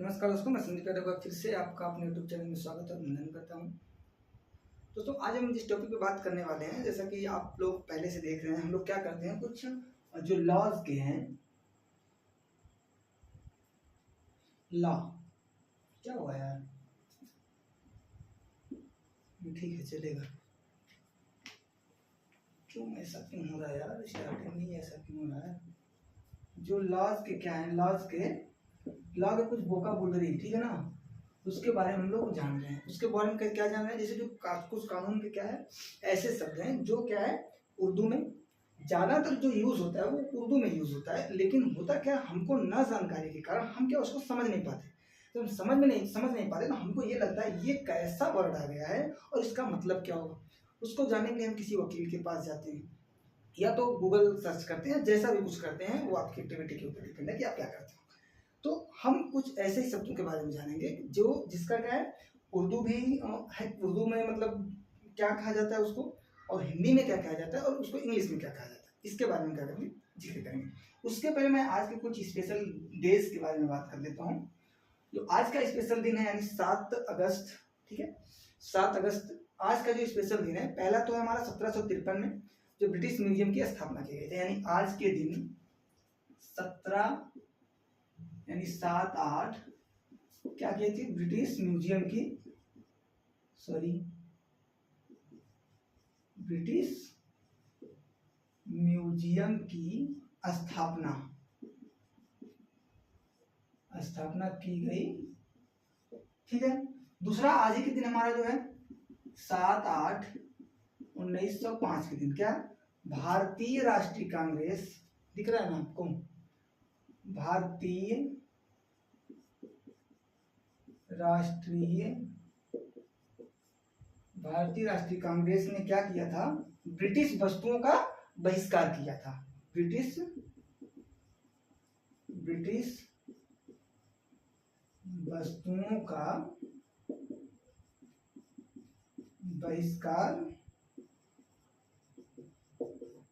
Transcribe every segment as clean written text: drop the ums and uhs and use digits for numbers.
नमस्कार दोस्तों, मैं संदीप यादव का फिर से आपका अपने यूट्यूब चैनल में स्वागत और अभिनंदन करता हूं। दोस्तों, आज हम जिस टॉपिक पे बात करने वाले हैं, जैसा कि आप लोग पहले से देख रहे हैं, हम लोग क्या करते हैं, कुछ जो लॉज के हैं, लॉ क्या हुआ यार, ठीक है चलेगा। क्यों ऐसा क्यों हो रहा है यार, स्टार्टिंग में ही ऐसा क्यों हो रहा है। जो लॉज के क्या है, लॉ के कुछ वोकाबुलरी, ठीक है ना, उसके बारे में हम लोग जान रहे हैं। उसके बारे में क्या जान रहे हैं, जैसे जो कुछ कानून के क्या है, ऐसे शब्द हैं जो क्या है उर्दू में ज़्यादातर जो यूज़ होता है वो उर्दू में यूज़ होता है, लेकिन होता क्या है, हमको न जानकारी के कारण हम क्या उसको समझ नहीं पाते। तो हम समझ नहीं पाते ना, हमको ये लगता है ये कैसा वर्ड आ गया है और इसका मतलब क्या होगा। उसको जानने के लिए हम किसी वकील के पास जाते हैं या तो गूगल सर्च करते हैं, जैसा भी कुछ करते हैं वो आपकी एक्टिविटी के ऊपर डिपेंड है कि आप क्या करते हो। तो हम कुछ ऐसे ही शब्दों के बारे में जानेंगे जो जिसका क्या है उर्दू भी है, उर्दू में मतलब क्या कहा जाता है उसको, और हिंदी में क्या कहा जाता है और उसको इंग्लिश में क्या कहा जाता है, इसके बारे में क्या करेंगे, जिक्र करेंगे। उसके पहले मैं आज के कुछ स्पेशल डेज के बारे में बात कर लेता हूँ। जो आज का स्पेशल दिन है यानी 7 अगस्त, ठीक है, 7 अगस्त आज का जो स्पेशल दिन है। पहला तो है हमारा 1753 में जो ब्रिटिश म्यूजियम की स्थापना की गई थी, यानी आज के दिन 17 यानी 7/8 क्या की थी, ब्रिटिश म्यूजियम की स्थापना की गई, ठीक है। दूसरा आज ही के दिन हमारा जो है 7/8/1905 के दिन क्या, भारतीय राष्ट्रीय कांग्रेस, दिख रहा है ना आपको, भारतीय राष्ट्रीय कांग्रेस ने क्या किया था, ब्रिटिश वस्तुओं का बहिष्कार किया था। ब्रिटिश वस्तुओं का बहिष्कार,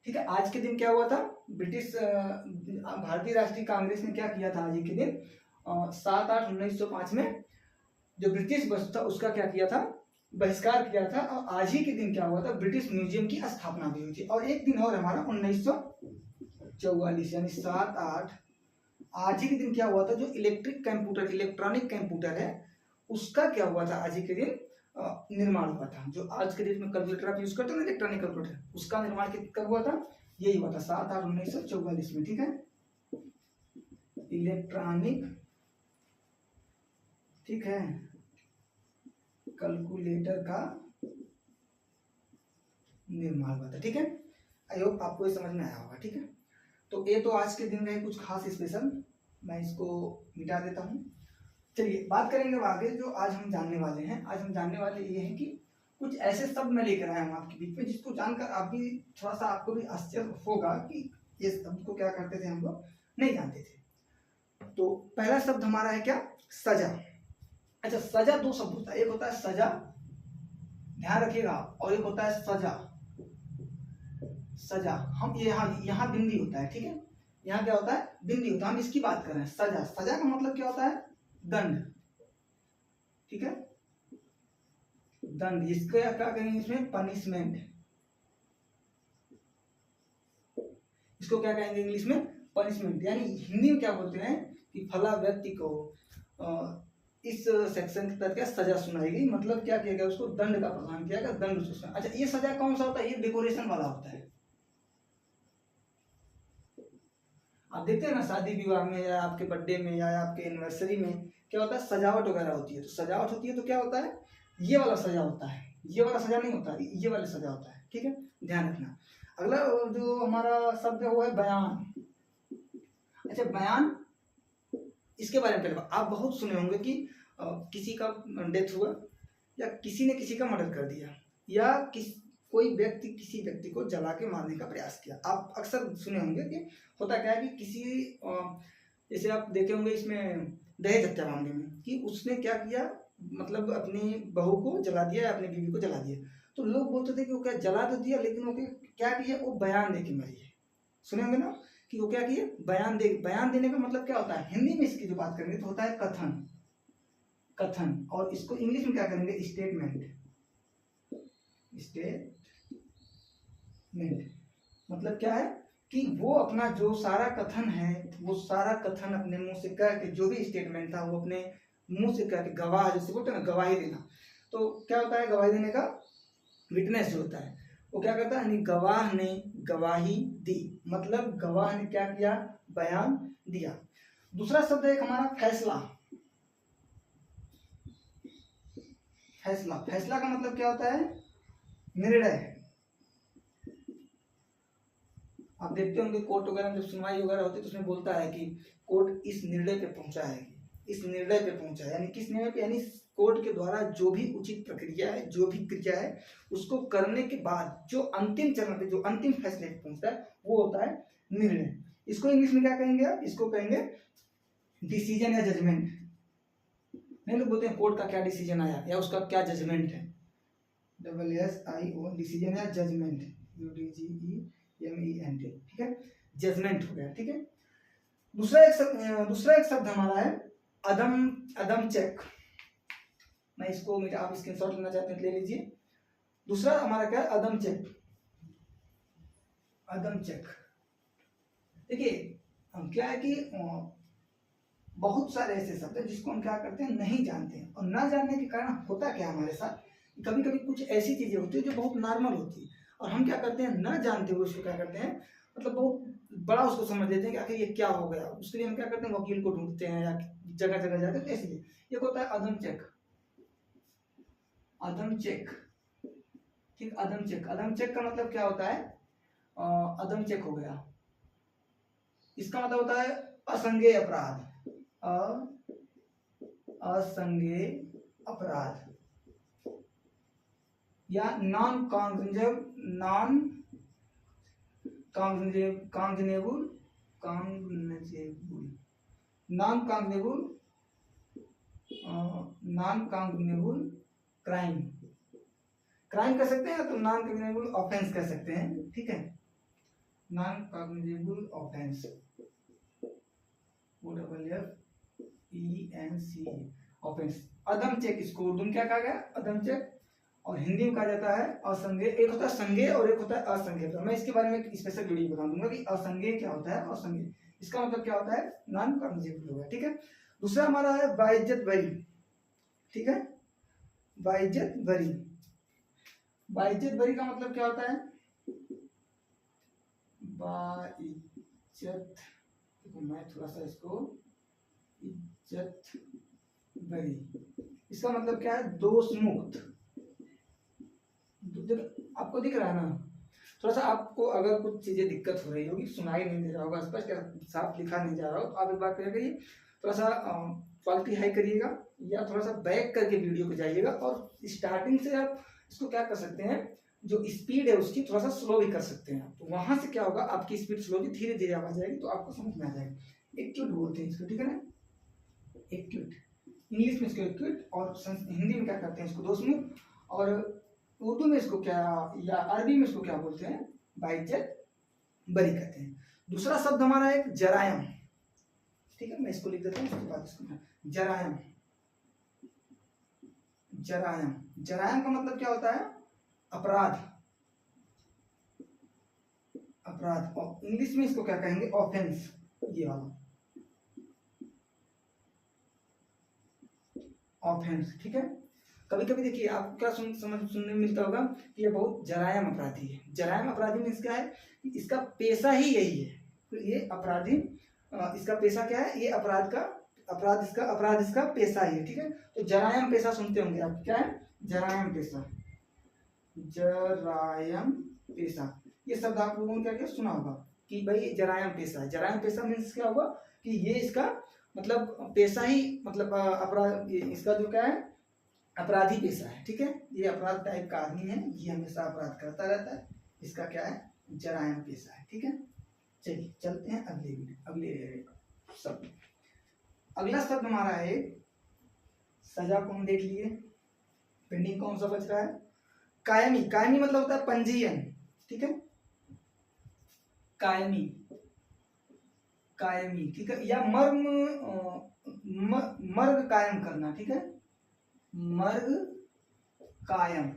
ठीक है। आज के दिन क्या हुआ था, भारतीय राष्ट्रीय कांग्रेस ने क्या किया था आज के दिन 7/8/1905 में जो ब्रिटिश वस्तु था उसका क्या किया था, बहिष्कार किया था। और आज ही के दिन क्या हुआ था, ब्रिटिश म्यूजियम की स्थापना भी हुई थी। और एक दिन और हमारा 1944 यानी 7/8 आज ही के दिन क्या हुआ था, जो इलेक्ट्रॉनिक कंप्यूटर है उसका क्या हुआ था, आज ही के दिन निर्माण हुआ था। जो आज के डेट में कैलकुलेटर आप यूज करते हो ना, इलेक्ट्रॉनिक कैलकुलेटर, उसका निर्माण कब हुआ था, यही हुआ था 7/8/1944 में, ठीक है। इलेक्ट्रॉनिक, ठीक है, कैलकुलेटर का निर्माण हुआ था, ठीक है। आई होप आपको ये समझ में आया होगा, ठीक है। तो ये तो आज के दिन रहे कुछ खास स्पेशल, मैं इसको मिटा देता हूँ। चलिए बात करेंगे आगे। जो आज हम जानने वाले हैं, आज हम जानने वाले ये हैं कि कुछ ऐसे शब्द मैं लेकर आया हूँ आपके बीच में जिसको जानकर आप भी थोड़ा सा, आपको भी आश्चर्य होगा कि ये शब्द को क्या करते थे, हम लोग नहीं जानते थे। तो पहला शब्द हमारा है क्या, सजा। अच्छा, सजा दो शब्द होता है, एक होता है सजा, ध्यान रखिएगा, और एक होता है सजा। हम यहाँ बिंदी होता है, ठीक है, यहाँ क्या होता है, बिंदी होता है। हम इसकी बात कर रहे हैं, सजा का मतलब क्या होता है, दंड, ठीक है, दंड। इसको क्या कहेंगे, इसमें पनिशमेंट, इसको क्या कहेंगे इंग्लिश में, पनिशमेंट। यानी हिंदी में क्या बोलते हैं कि फला व्यक्ति को इस सेक्शन के तहत क्या सजा सुनाई गई, मतलब क्या किया गया, उसको दंड का प्रावधान किया गया, दंड उसको। अच्छा, ये सजा कौन सा होता है, ये डेकोरेशन वाला होता है। आप देखते हैं ना शादी विवाह में या आपके बर्थडे में या आपके एनिवर्सरी में क्या होता है, सजावट वगैरह होती है। तो सजावट होती है तो क्या होता है, ये वाला सजा होता है, ये वाला सजा नहीं होता, ये वाला सजा होता है, ठीक है, ध्यान रखना। अगला जो हमारा शब्द है वो है बयान। अच्छा, बयान, इसके बारे में पहले आप बहुत सुने होंगे कि किसी का डेथ हुआ या किसी ने किसी का मर्डर कर दिया, या कोई व्यक्ति किसी व्यक्ति को जला के मारने का प्रयास किया। आप अक्सर सुने होंगे कि होता क्या है कि किसी जैसे आप देखे होंगे इसमें दहेज हत्या मामले में कि उसने क्या किया, मतलब अपनी बहू को जला दिया या अपनी बीवी को जला दिया। तो लोग बोलते थे कि वो क्या जला तो दिया, लेकिन वो क्या किया, वो बयान दे के मरी है। सुने होंगे ना कि वो क्या किए, बयान देने का मतलब क्या होता है, हिंदी में इसकी जो बात करेंगे तो होता है कथन। कथन, और इसको इंग्लिश में क्या करेंगे, स्टेटमेंट। स्टेटमेंट मतलब क्या है कि वो अपना जो सारा कथन है, वो सारा कथन अपने मुंह से कह के, जो भी स्टेटमेंट था वो अपने मुंह से कह के, गवाह जैसे बोलते हैं ना, गवाही देना। तो क्या होता है गवाही देने का, विटनेस जो होता है वो क्या करता है, यानी गवाह ने गवाही दी, मतलब गवाह ने क्या किया, बयान दिया। दूसरा शब्द है हमारा फैसला। फैसला, फैसला का मतलब क्या होता है, निर्णय। आप देखते होंगे कोर्ट वगैरह में जब सुनवाई वगैरह होती है तो उसमें बोलता है कि कोर्ट इस निर्णय पे पहुंचा है, इस निर्णय पे पहुंचा है, यानी किस निर्णय पे, यानी कोर्ट के द्वारा जो भी उचित प्रक्रिया है, जो भी क्रिया है, उसको करने के बाद जो अंतिम चरण पे, जो अंतिम फैसले पे पहुंचता है, वो होता है निर्णय। इसको इंग्लिश में क्या कहेंगे आप, इसको कहेंगे डिसीजन या जजमेंट। नहीं लोग बोलते हैं कोर्ट का क्या डिसीजन आया या उसका क्या जजमेंट है, SSIO, डिसीजन या जजमेंट, UDGEMENT, ठीक है, जजमेंट हो गया, ठीक है। दूसरा एक शब्द हमारा है अदम, अदम चेक। मैं इसको, आप स्क्रीनशॉट लेना चाहते हैं ले लीजिए। दूसरा हमारा क्या है, अदम चेक। अदम चेक, देखिए हम क्या है कि बहुत सारे ऐसे शब्द हैं जिसको हम क्या करते हैं, नहीं जानते हैं, और ना जानने के कारण होता क्या है हमारे साथ, कभी कभी कुछ ऐसी चीजें होती है जो बहुत नॉर्मल होती है, और हम क्या करते हैं, ना जानते हुए उसको क्या करते हैं, मतलब बहुत बड़ा उसको समझ लेते हैं कि आखिर ये क्या हो गया। उसके लिए हम क्या करते हैं, वकील को ढूंढते हैं या जगह जगह जाते हैं, तो इसलिए ये होता है अदम चेक। अदम चेक, ठीक, अदम चेक। अदम चेक का मतलब क्या होता है, अदम चेक हो गया, इसका मतलब होता है असंज्ञेय अपराध, असंज्ञेय अपराध, या non cognizable, non cognizable, non cognizable, non cognizable crime, crime कह सकते हैं, तो नॉन कॉग्निजेबल ऑफेंस कह सकते हैं, ठीक है, non cognizable offence, OFFENC, offence. अदम चेक, इसको उर्दू में क्या कहा गया, अदम चेक, और हिंदी में कहा जाता है असंज्ञेय। एक होता है संज्ञेय और एक होता है असंज्ञेय। मैं इसके बारे में एक स्पेशल वीडियो बता दूंगा कि असंज्ञेय क्या होता है, असंज्ञेय इसका मतलब क्या होता है, नॉन कॉग्निजेबल होगा, ठीक है। दूसरा हमारा है बाइज्जत बरी, ठीक है, बाइज्जत बरी। बाइज्जत बरी का मतलब क्या होता है, बाइज्जत, देखो मैं थोड़ा सा इसको, इज्जत बरी, इसका मतलब क्या है, दोष मुक्त। आपको दिख रहा है ना, थोड़ा सा आपको अगर कुछ चीजें दिक्कत हो रही होगी, सुनाई नहीं दे रहा होगा, स्पष्ट साफ लिखा नहीं जा रहा हो, तो आप एक बार क्या करिए, थोड़ा सा क्वालिटी हाई करिएगा, या थोड़ा सा बैक करके वीडियो पे जाइएगा, और स्टार्टिंग से आप इसको क्या कर सकते हैं, जो स्पीड है उसकी थोड़ा सा स्लो भी कर सकते हैं। तो वहां से क्या होगा, आपकी स्पीड स्लो भी धीरे धीरे आवाज आएगी, तो आपको समझ में आ जाएगा। एक्यूट बोलते हैं इसको, ठीक है ना, एक्यूट, इंग्लिश में इसको एक्यूट, और हिंदी में क्या करते हैं इसको दोष मुक्त, और उर्दू में इसको क्या, या अरबी में इसको क्या बोलते हैं, बाइज्जत बरी कहते हैं। दूसरा शब्द हमारा है जरायम, ठीक है, मैं इसको लिख देता हूँ, उसके बाद इसको जरायम। जरायम, जरायम का मतलब क्या होता है, अपराध, अपराध, और इंग्लिश में इसको क्या कहेंगे, ऑफेंस, ये वाला ऑफेंस, ठीक है। कभी कभी देखिए आपको क्या सुनने में मिलता होगा कि ये बहुत जरायम अपराधी है। जरायम अपराधी मीन्स क्या है कि इसका पेशा ही यही है, तो ये अपराधी, इसका पेशा क्या है, ये अपराध का, अपराध इसका पेशा ही है, ठीक है। तो जरायम पेशा सुनते होंगे आप, क्या है, जरायम पेशा, जरायम पेशा, ये शब्द आप लोगों ने क्या क्या सुना होगा कि भाई जरायम पेशा है। जरायम पेशा मीन्स क्या होगा कि ये इसका मतलब पेशा ही, मतलब अपराध, इसका जो क्या है, अपराधी पेशा है, ठीक है, ये अपराध टाइप का आदमी है, ये हमेशा अपराध करता रहता है, इसका क्या है, जरायम पेशा है, ठीक है। चलिए चलते हैं अगले शब्द। अगला शब्द हमारा है सजा को हम देख लिए, पेंडिंग कौन सा बच रहा है, कायमी। कायमी मतलब होता है पंजीयन, ठीक है, कायमी, कायमी, ठीक है, या मर्म, मर्ग कायम करना, ठीक है, मर्ग कायम,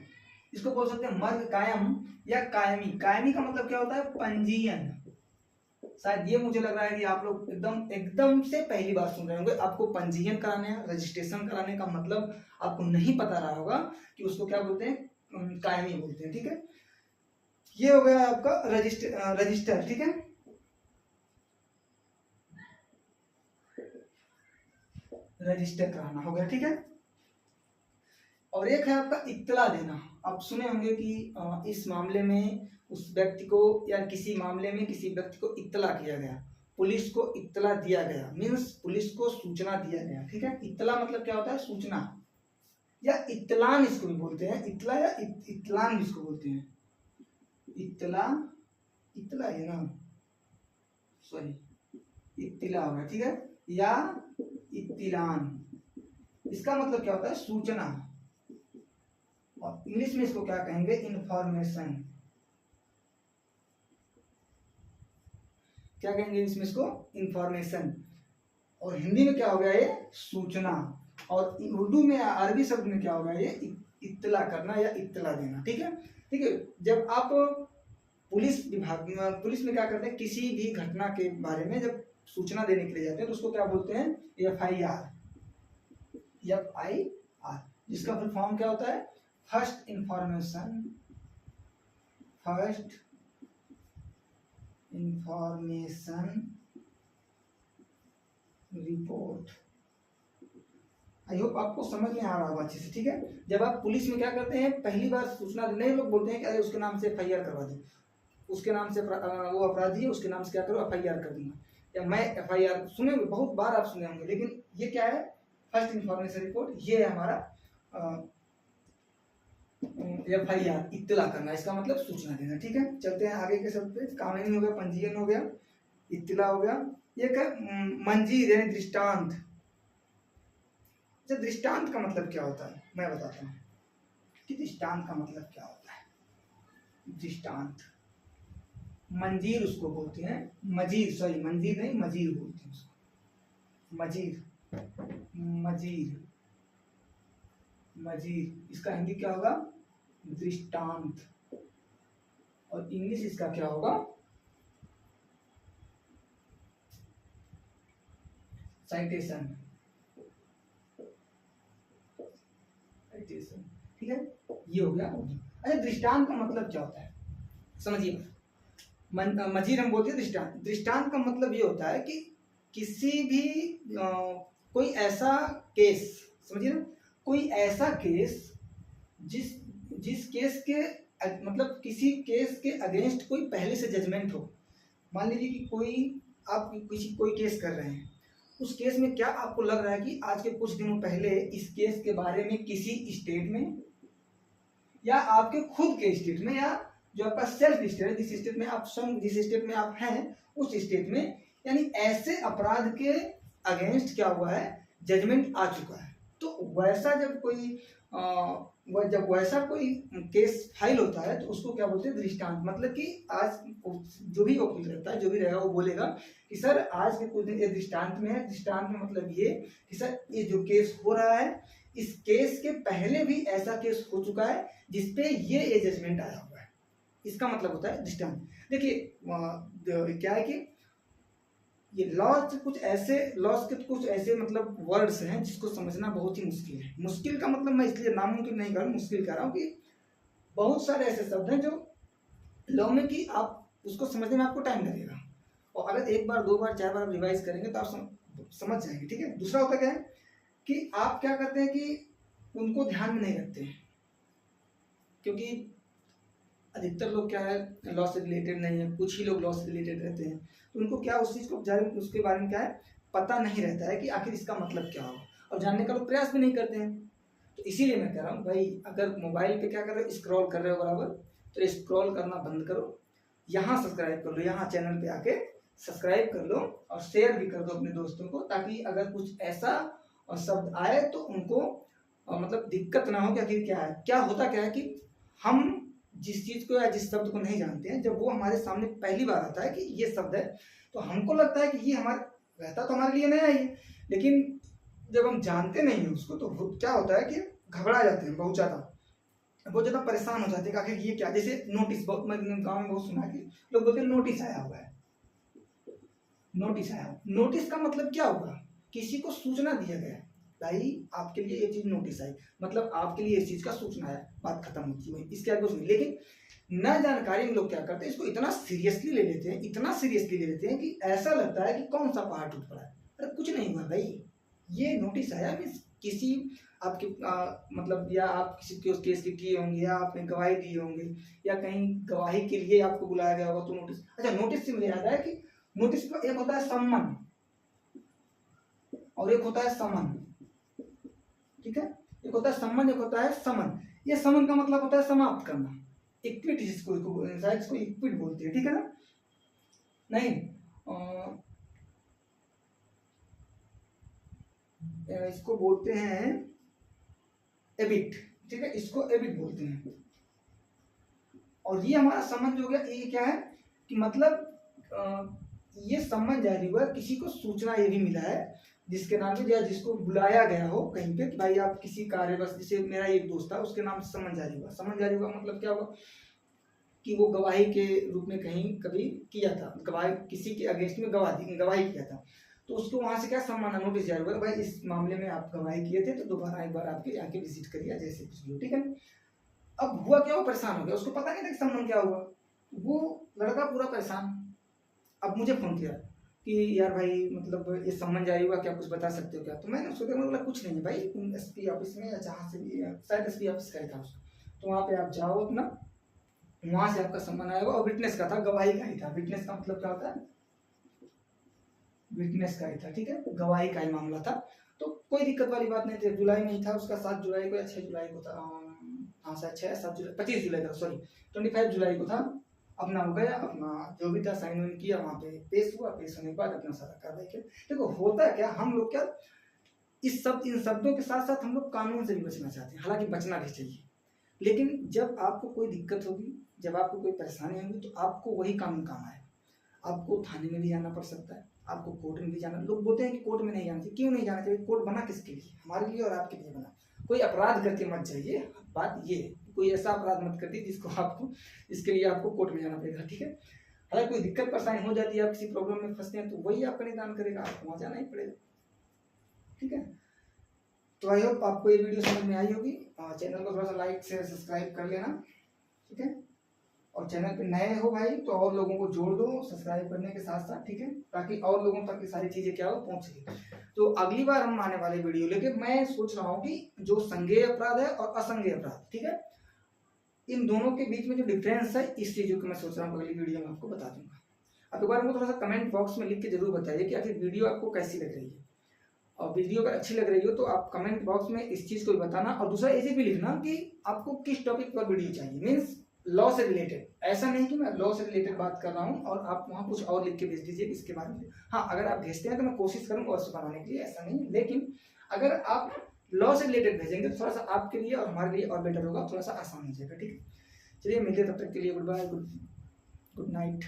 इसको बोल सकते हैं मर्ग कायम या कायमी। कायमी का मतलब क्या होता है? पंजीयन। शायद ये मुझे लग रहा है कि आप लोग एकदम एकदम से पहली बार सुन रहे होंगे। आपको पंजीयन कराने, रजिस्ट्रेशन कराने का मतलब आपको नहीं पता रहा होगा कि उसको क्या बोलते हैं, कायमी बोलते हैं। ठीक है, ये हो गया आपका रजिस्टर। ठीक है, रजिस्टर कराना हो गया। ठीक है, और एक है आपका इत्तला देना। आप सुने होंगे कि इस मामले में उस व्यक्ति को, या किसी मामले में किसी व्यक्ति को इत्तला किया गया, पुलिस को इत्तला दिया गया, मीन्स पुलिस को सूचना दिया गया। ठीक है, इत्तला मतलब क्या होता है? सूचना, या इत्तलान इसको भी बोलते हैं। इत्तला या इत्तलान भी इसको बोलते हैं। इत्तला, इत्तला है ना, सॉरी, इत्तिला होगा। ठीक है, या इत्तिलान, इसका मतलब क्या होता है? सूचना। और इंग्लिश में इसको क्या कहेंगे? इंफॉर्मेशन। क्या कहेंगे इसमें? इसको इंफॉर्मेशन। और हिंदी में क्या हो गया? ये सूचना। और उर्दू में, अरबी शब्द में क्या होगा? ये इत्तला करना या इत्तला देना। ठीक है, ठीक है। जब आप पुलिस विभाग, पुलिस में क्या करते हैं? किसी भी घटना के बारे में जब सूचना देने के लिए जाते हैं तो उसको क्या बोलते हैं? FIR। FIR, जिसका फुल फॉर्म क्या होता है? First information, first information report. I hope आपको समझ में आ रहा होगा अच्छे से। ठीक है, जब आप पुलिस में क्या करते हैं, पहली बार सूचना देने, लोग बोलते हैं कि अरे उसके नाम से FIR करवा दो, उसके नाम से वो अपराधी है, उसके नाम से क्या करो? FIR कर दूंगा, या मैं FIR। सुने बहुत बार आप सुने होंगे, लेकिन ये क्या है? First information report. ये है हमारा FIR, इत्तला करना, इसका मतलब सूचना देना। ठीक है, चलते हैं आगे के शब्द पे। कानूनी हो गया, पंजीयन हो गया, इत्तला हो गया। ये क्या? मंजीर यानी दृष्टांत। दृष्टांत का मतलब क्या होता है मैं बताता हूँ कि दृष्टांत का मतलब क्या होता है। दृष्टांत, मंजीर उसको बोलते हैं, मजीर, सॉरी मंजीर नहीं, मजीर बोलते हैं उसको। मजीर, मजीर, मजीर, इसका हिंदी क्या होगा? दृष्टांत। और इंग्लिश इसका क्या होगा? साइटेशन। ठीक है, ये हो गया। अच्छा, दृष्टांत का मतलब क्या होता है समझिए। मजीर हम बोलते हैं दृष्टांत। दृष्टांत का मतलब ये होता है कि किसी भी कोई ऐसा केस, समझिए ना, कोई ऐसा केस जिस केस के मतलब किसी केस के अगेंस्ट कोई पहले से जजमेंट हो। मान लीजिए कि आप कोई केस कर रहे हैं, उस केस में क्या आपको लग रहा है कि आज के कुछ दिनों पहले इस केस के बारे में किसी स्टेट में, या आपके खुद के स्टेट में, या जो आपका सेल्फ स्टेट है, जिस स्टेट में आप स्वयं, जिस स्टेट में आप हैं उस स्टेट में, यानी ऐसे अपराध के अगेंस्ट क्या हुआ है? जजमेंट आ चुका है। तो वैसा जब वैसा कोई केस फाइल होता है तो उसको क्या बोलते हैं? दृष्टांत। मतलब कि आज जो भी वकील रहता है, जो भी रहेगा, वो बोलेगा कि सर आज के कुछ दिन ये दृष्टांत में है। दृष्टांत में मतलब ये कि सर ये जो केस हो रहा है, इस केस के पहले भी ऐसा केस हो चुका है जिसपे ये जजमेंट आया हुआ है। इसका मतलब होता है दृष्टांत। देखिए क्या है कि ये लॉज के कुछ ऐसे मतलब वर्ड्स हैं जिसको समझना बहुत ही मुश्किल है। मुश्किल का मतलब मैं इसलिए नामुमकिन नहीं कर रहा हूँ, मुश्किल कर रहा हूँ कि बहुत सारे ऐसे शब्द हैं जो लॉ में कि आप उसको समझने में आपको टाइम लगेगा, और अगर एक बार, दो बार, चार बार आप रिवाइज करेंगे तो आप समझ जाएंगे। ठीक है, दूसरा होता क्या है कि आप क्या करते हैं कि उनको ध्यान में नहीं रखते हैं, क्योंकि अधिकतर लोग क्या है, लॉ से रिलेटेड नहीं है, कुछ ही लोग लॉ से रिलेटेड रहते हैं, तो उनको क्या उस चीज़ को उसके बारे में क्या है पता नहीं रहता है कि आखिर इसका मतलब क्या हो, और जानने का लोग प्रयास भी नहीं करते हैं। तो इसीलिए मैं कह रहा हूँ भाई, अगर मोबाइल पे क्या कर रहे हो, स्क्रॉल कर रहे हो बराबर, तो स्क्रॉल करना बंद करो, यहाँ सब्सक्राइब कर लो, यहाँ चैनल पे आके सब्सक्राइब कर लो, और शेयर भी कर दो अपने दोस्तों को, ताकि अगर कुछ ऐसा शब्द आए तो उनको मतलब दिक्कत ना हो कि आखिर क्या है। क्या होता क्या है कि हम जिस चीज़ को या जिस शब्द को नहीं जानते हैं, जब वो हमारे सामने पहली बार आता है कि ये शब्द है, तो हमको लगता है कि ये रहता तो हमारे लिए नया ही, लेकिन जब हम जानते नहीं हैं उसको, तो क्या होता है कि घबरा जाते हैं, बहुत ज़्यादा परेशान हो जाते हैं। आखिर ये क्या, जैसे नोटिस, बहुत मैंने गाँव में बहुत सुना कि लोग बोलते हैं नोटिस आया हुआ है, नोटिस आया। नोटिस का मतलब क्या होगा, किसी को सूचना दिया गया है, भाई आपके लिए ये चीज नोटिस आई, मतलब आपके लिए इस चीज का सूचना आया, बात खत्म होती है, इसके आगे कुछ नहीं। लेकिन न जानकारी में लोग क्या करते हैं, इसको इतना सीरियसली ले लेते हैं, इतना सीरियसली ले लेते हैं कि ऐसा लगता है कि कौन सा पहाड़ टूट पड़ा है। अरे कुछ नहीं हुआ भाई, ये नोटिस आया मीन्स किसी आपके मतलब, या आप किसी के उस केस के किए होंगे, या आपने गवाही दी होंगे, या कहीं गवाही के लिए आपको बुलाया गया होगा तो नोटिस। अच्छा, नोटिस से मुझे याद आया कि नोटिस का एक होता है सम्मन और एक होता है समन, ठीक है, एक होता है सम्मन, एक होता है समन। ये समन का मतलब होता है समाप्त करना, इक्विट, जिसको इसको इक्विट बोलते हैं, ठीक है ना। नहीं इसको बोलते हैं एबिट, ठीक है, इसको एबिट बोलते हैं। और ये हमारा समन हो गया, ये क्या है कि मतलब ये सम्मन जारी हुआ, किसी को सूचना ये भी मिला है जिसके नाम से, या जिसको बुलाया गया हो कहीं पे कि भाई आप किसी कार्य, बस जैसे मेरा एक दोस्त था, उसके नाम से सम्मन जारी हुआ। सम्मन जारी हुआ मतलब क्या हुआ कि वो गवाही के रूप में कहीं कभी किया था, गवाही किसी के अगेंस्ट में गवाही किया था, तो उसको वहां से क्या सम्मान नोटिस जारी हुआ, भाई इस मामले में आप गवाही किए थे, तो दोबारा एक बार आपके आके विजिट करिए, जैसे कुछ भी, ठीक है। अब हुआ क्या, वो परेशान हो गया, उसको पता नहीं था कि सम्मान क्या हुआ, वो लड़का पूरा परेशान। अब मुझे फोन किया कि यार भाई मतलब ये सम्मन जारी हुआ, क्या कुछ बता सकते हो क्या। तो मैंने उसको बोला कुछ नहीं है भाई, तुम एसपी ऑफिस में या जहाँ से भी, शायद एसपी ऑफिस का था उसका, तो वहाँ पे आप जाओ अपना, वहां से आपका सम्मन आएगा। और विटनेस का था, गवाही का ही था। विटनेस का मतलब क्या होता है, विटनेस का ही था, ठीक है, गवाही का ही मामला था, तो कोई दिक्कत वाली बात नहीं थी। जुलाई में ही था उसका, 7 जुलाई को या 6 जुलाई को था, हाँ शायद 6-7 जुलाई, 25 जुलाई का, सॉरी 25 जुलाई को था। अपना हो गया, अपना जो भी था साइन वाइन किया, वहाँ पे पेश हुआ, पेश होने के बाद अपना सारा कार्रवाई किया। देखो होता है क्या, हम लोग क्या इन शब्दों के साथ साथ हम लोग कानून से भी बचना चाहते हैं, हालांकि बचना भी चाहिए, लेकिन जब आपको कोई दिक्कत होगी, जब आपको कोई परेशानी होगी, तो आपको वही कानून काम आएगा। आपको थाने में भी जाना पड़ सकता है, आपको कोर्ट में भी जाना। लोग बोलते हैं कि कोर्ट में नहीं जाना चाहिए, क्यों नहीं जाना चाहिए, कोर्ट बना किसके लिए, हमारे लिए और आपके लिए बना। कोई अपराध करके मत जाइए, बात ये, कोई ऐसा अपराध मत कर दी जिसको आपको, इसके लिए आपको कोर्ट में जाना पड़ेगा, ठीक है। अगर कोई दिक्कत परेशानी हो जाती है, आप किसी प्रॉब्लम में फंसते हैं, तो वही आपका निदान करेगा, आपको वहां जाना ही पड़ेगा, ठीक है। तो आई होप आपको ये वीडियो समझ में आई होगी। चैनल को थोड़ा सा लाइक शेयर सब्सक्राइब कर लेना, ठीक है। और चैनल पे नए हो भाई तो और लोगों को जोड़ दो सब्सक्राइब करने के साथ साथ, ठीक है, ताकि और लोगों तक ये सारी चीजें क्या हो पहुंच सके। तो अगली बार हम आने वाले वीडियो लेके, मैं सोच रहा हूँ कि जो संज्ञेय अपराध है और असंज्ञेय अपराध, ठीक है, इन दोनों के बीच में जो डिफरेंस है, इस चीजों को मैं सोच रहा हूँ अगली वीडियो में आपको बता दूंगा। अब एक बार मुझे थोड़ा सा कमेंट बॉक्स में लिख के जरूर बताइए कि आखिर वीडियो आपको कैसी लग रही है, और वीडियो अगर अच्छी लग रही हो तो आप कमेंट बॉक्स में इस चीज को बताना। और दूसरा ऐसे भी लिखना कि आपको किस टॉपिक पर वीडियो चाहिए, मीन्स लॉ से रिलेटेड। ऐसा नहीं कि मैं लॉ से रिलेटेड बात कर रहा हूँ और आप वहाँ कुछ और लिख के भेज दीजिए इसके बारे में। हाँ, अगर आप भेजते हैं तो मैं कोशिश करूँगा उससे बनाने के लिए, ऐसा नहीं, लेकिन अगर आप लॉ से रिलेटेड भेजेंगे तो थोड़ा सा आपके लिए और हमारे लिए और बेटर होगा, थोड़ा सा आसान हो जाएगा, ठीक है। चलिए मिलते तब तक के लिए गुड बाय, गुड नाइट।